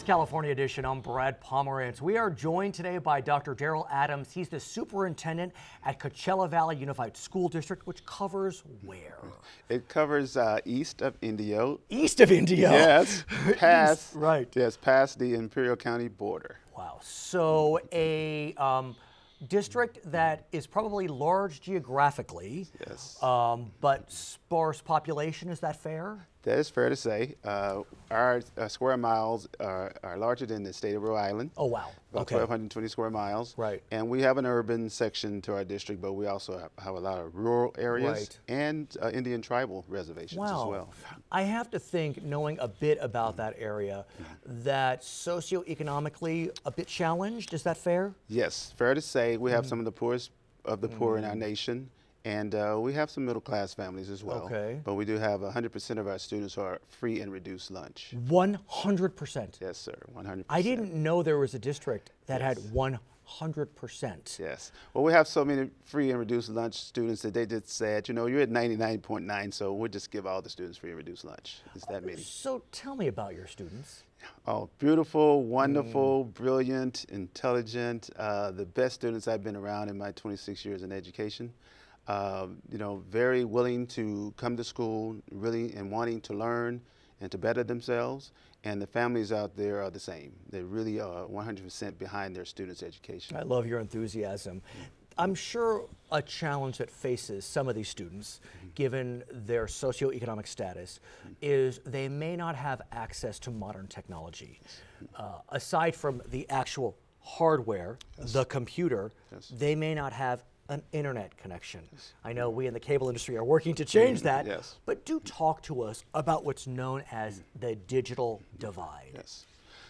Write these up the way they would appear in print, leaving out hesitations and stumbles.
California edition. I'm Brad Pomerance. We are joined today by Dr. Darryl Adams. He's the superintendent at Coachella Valley Unified School District, which covers where? It covers east of Indio. East of Indio? Yes, past, right. Yes, past the Imperial County border. Wow. So a district that is probably large geographically, yes, but sparse population. Is that fair? That is fair to say. Our square miles are larger than the state of Rhode Island. Oh, wow. About Okay. 1,220 square miles. Right. And we have an urban section to our district, but we also have a lot of rural areas Right. and Indian tribal reservations as well. I have to think, knowing a bit about that area, that socioeconomically a bit challenged. Is that fair? Yes, fair to say. We have some of the poorest of the poor in our nation. And we have some middle-class families as well. Okay. But we do have 100% of our students who are free and reduced lunch. 100%? Yes, sir, 100%. I didn't know there was a district that had 100%. Yes. Well, we have so many free and reduced lunch students that they just said, you know, you're at 99.9, so we'll just give all the students free and reduced lunch. It's that many. So tell me about your students. Oh, beautiful, wonderful, brilliant, intelligent, the best students I've been around in my 26 years in education. You know, very willing to come to school, really, and wanting to learn and to better themselves. And the families out there are the same. They really are 100% behind their students' education. I love your enthusiasm. I'm sure a challenge that faces some of these students, given their socioeconomic status, is they may not have access to modern technology. Aside from the actual hardware, the computer, they may not have an internet connection. I know we in the cable industry are working to change that, but do talk to us about what's known as the digital divide.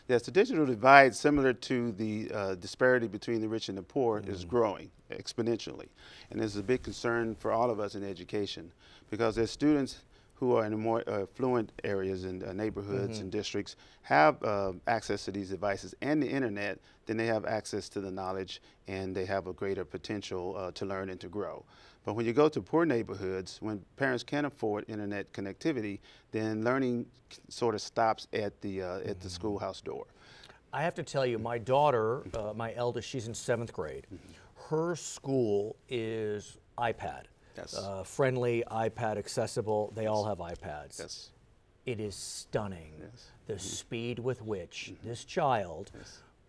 Yes, the digital divide, similar to the disparity between the rich and the poor, is growing exponentially. And this is a big concern for all of us in education, because there's students who are in the more affluent areas and neighborhoods and districts have access to these devices and the internet, then they have access to the knowledge and they have a greater potential to learn and to grow. But when you go to poor neighborhoods, when parents can't afford internet connectivity, then learning sort of stops at the schoolhouse door. I have to tell you, my daughter, my eldest, she's in 7th grade. Her school is iPad. Friendly, iPad accessible. They all have iPads. It is stunning the speed with which this child,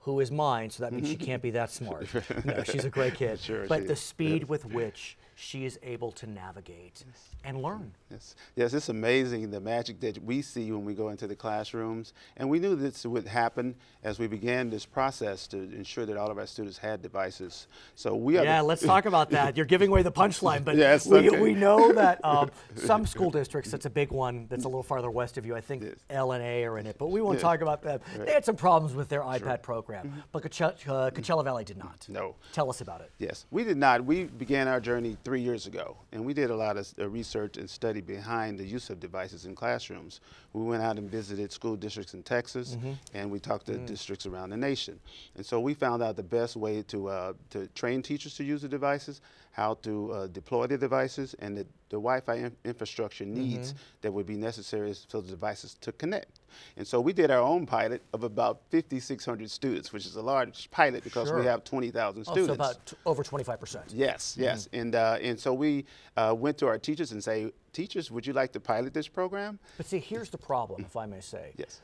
who is mine, so that means she can't be that smart. No, she's a great kid. But the speed with which she is able to navigate and learn. Yes, it's amazing the magic that we see when we go into the classrooms. And we knew this would happen as we began this process to ensure that all of our students had devices. So we are let's talk about that. You're giving away the punchline, but we know that some school districts, that's a big one that's a little farther west of you. I think L and A are in it, but we won't talk about that. They had some problems with their iPad program, but Coachella Valley did not. No. Tell us about it. Yes, we did not. We began our journey 3 years ago, and we did a lot of research and study behind the use of devices in classrooms. We went out and visited school districts in Texas, and we talked to districts around the nation. And so we found out the best way to train teachers to use the devices, how to deploy the devices, and the Wi-Fi infrastructure needs that would be necessary for the devices to connect. And so we did our own pilot of about 5,600 students, which is a large pilot because we have 20,000 students. So about over 25%. Yes, yes. And so we went to our teachers and say, teachers, would you like to pilot this program? But see, here's the problem, if I may say. Yes.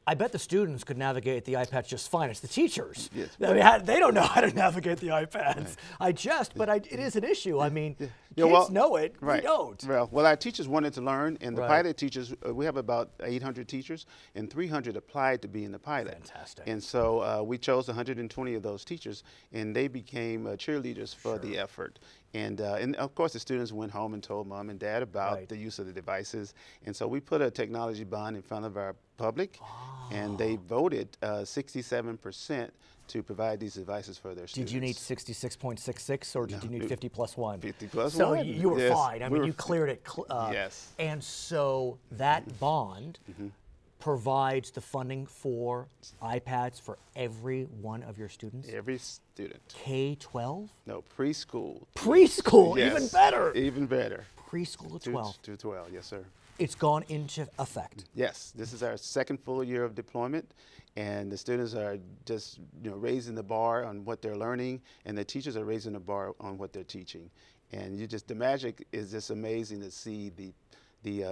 I bet the students could navigate the iPads just fine. It's the teachers. Yes. I mean, they don't know how to navigate the iPads. It is an issue. I mean, kids know it. We don't. Well, our teachers wanted to learn, and the pilot teachers, we have about 800 teachers, and 300 applied to be in the pilot. Fantastic. And so we chose 120 of those teachers, and they became cheerleaders for the effort. And of course, the students went home and told mom and dad about the use of the devices. And so we put a technology bond in front of our public, and they voted 67% to provide these devices for their students. Did you need 66.66 or did you need 50 plus 1? 50 plus 1. So you were fine. I mean, you cleared it. Yes. And so that bond provides the funding for iPads for every one of your students? Every student. K-12? No, preschool. Preschool, Yes. even better. Even better. preschool to 12. To 12, yes, sir. It's gone into effect. Yes, this is our second full year of deployment, and the students are just raising the bar on what they're learning, and the teachers are raising the bar on what they're teaching. And the magic is just amazing to see the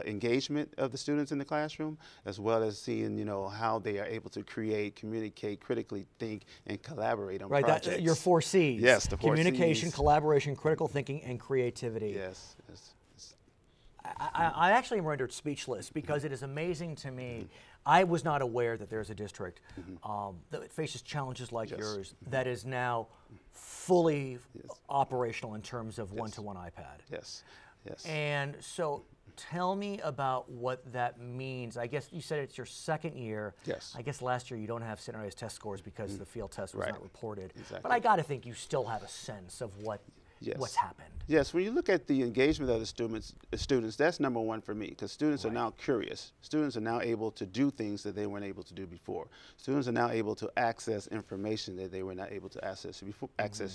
engagement of the students in the classroom, as well as seeing how they are able to create, communicate, critically think, and collaborate on projects. Right, your 4 C's. Yes, the 4 Communication, C's. collaboration, critical thinking, and creativity. Yes. I actually am rendered speechless because it is amazing to me. I was not aware that there's a district that faces challenges like yours that is now fully operational in terms of one-to-one iPad. Yes. And so tell me about what that means. I guess you said it's your second year. Yes. I guess last year you don't have standardized test scores because the field test was not reported. Exactly. But I got to think you still have a sense of what's happened. Yes, when you look at the engagement of the students, that's number one for me, because students are now curious. Students are now able to do things that they weren't able to do before. Students are now able to access information that they were not able to access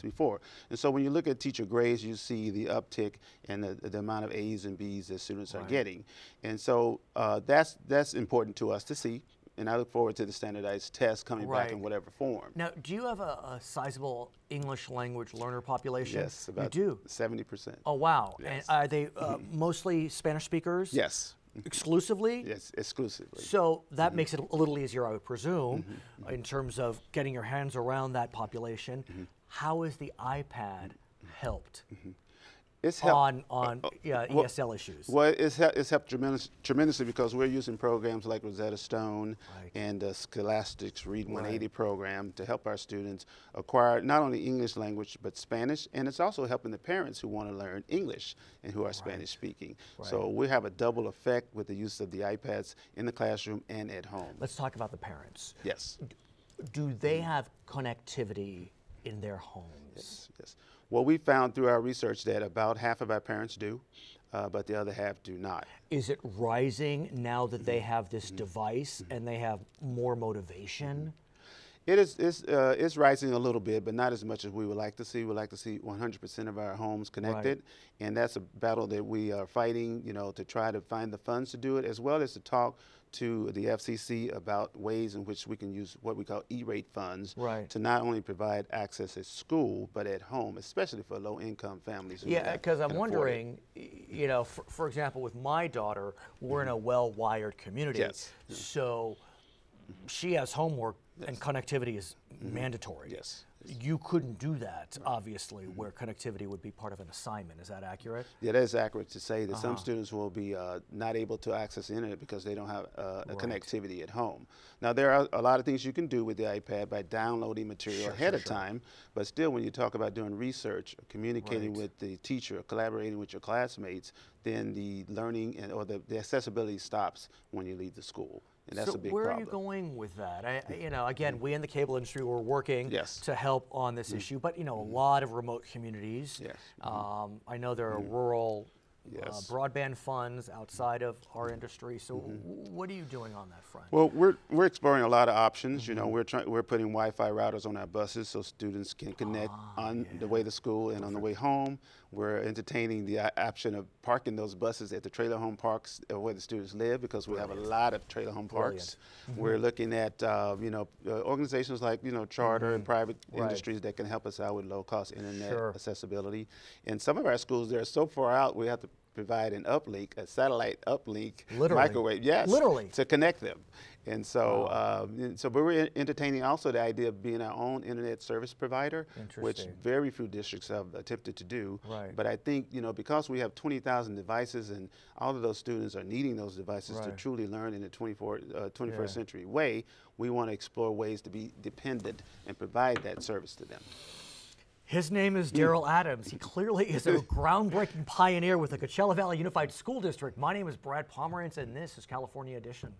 before. And so when you look at teacher grades, you see the uptick in the amount of A's and B's that students are getting. And so that's important to us to see. And I look forward to the standardized test coming back in whatever form. Now, do you have a sizable English language learner population? Yes, about you do. 70%. Oh, wow. Yes. And are they mostly Spanish speakers? Yes. Exclusively? Yes, exclusively. So that makes it a little easier, I would presume, in terms of getting your hands around that population. How has the iPad helped? It's helped on ESL issues. Well, it's helped tremendously because we're using programs like Rosetta Stone and Scholastic's Read 180 program to help our students acquire not only English language but Spanish, and it's also helping the parents who want to learn English and who are Spanish speaking. So we have a double effect with the use of the iPads in the classroom and at home. Let's talk about the parents. Yes. Do they have connectivity in their homes? Yes. Well, we found through our research that about half of our parents do, but the other half do not. Is it rising now that they have this device and they have more motivation? It's rising a little bit, but not as much as we would like to see. We'd like to see 100% of our homes connected, and that's a battle that we are fighting, to try to find the funds to do it, as well as to talk to the FCC about ways in which we can use what we call E-rate funds to not only provide access at school, but at home, especially for low-income families. Yeah, because I'm wondering, for example, with my daughter, we're in a well-wired community, so she has homework and connectivity is mandatory. Yes. You couldn't do that, obviously, where connectivity would be part of an assignment. Is that accurate? Yeah, that is accurate to say that some students will be not able to access the internet because they don't have a connectivity at home. Now, there are a lot of things you can do with the iPad by downloading material ahead of time, but still, when you talk about doing research, communicating with the teacher, collaborating with your classmates, then the learning or the accessibility stops when you leave the school. And that's a big problem. So where are you going with that? Again, we in the cable industry were working to help on this issue, but a lot of remote communities. I know there are rural broadband funds outside of our industry. So what are you doing on that front? Well, we're exploring a lot of options. We're putting Wi-Fi routers on our buses so students can connect on the way to school and on the way home. We're entertaining the option of parking those buses at the trailer home parks where the students live, because we have a lot of trailer home parks. We're looking at organizations like charter and private industries that can help us out with low-cost internet accessibility. In some of our schools, they're so far out we have to provide an uplink, a satellite uplink microwave, to connect them. And so, but we're entertaining also the idea of being our own internet service provider, which very few districts have attempted to do. But I think, because we have 20,000 devices and all of those students are needing those devices to truly learn in the 21st century way, we want to explore ways to be dependent and provide that service to them. His name is Darryl Adams. He clearly is a groundbreaking pioneer with the Coachella Valley Unified School District. My name is Brad Pomerance, and this is California Edition.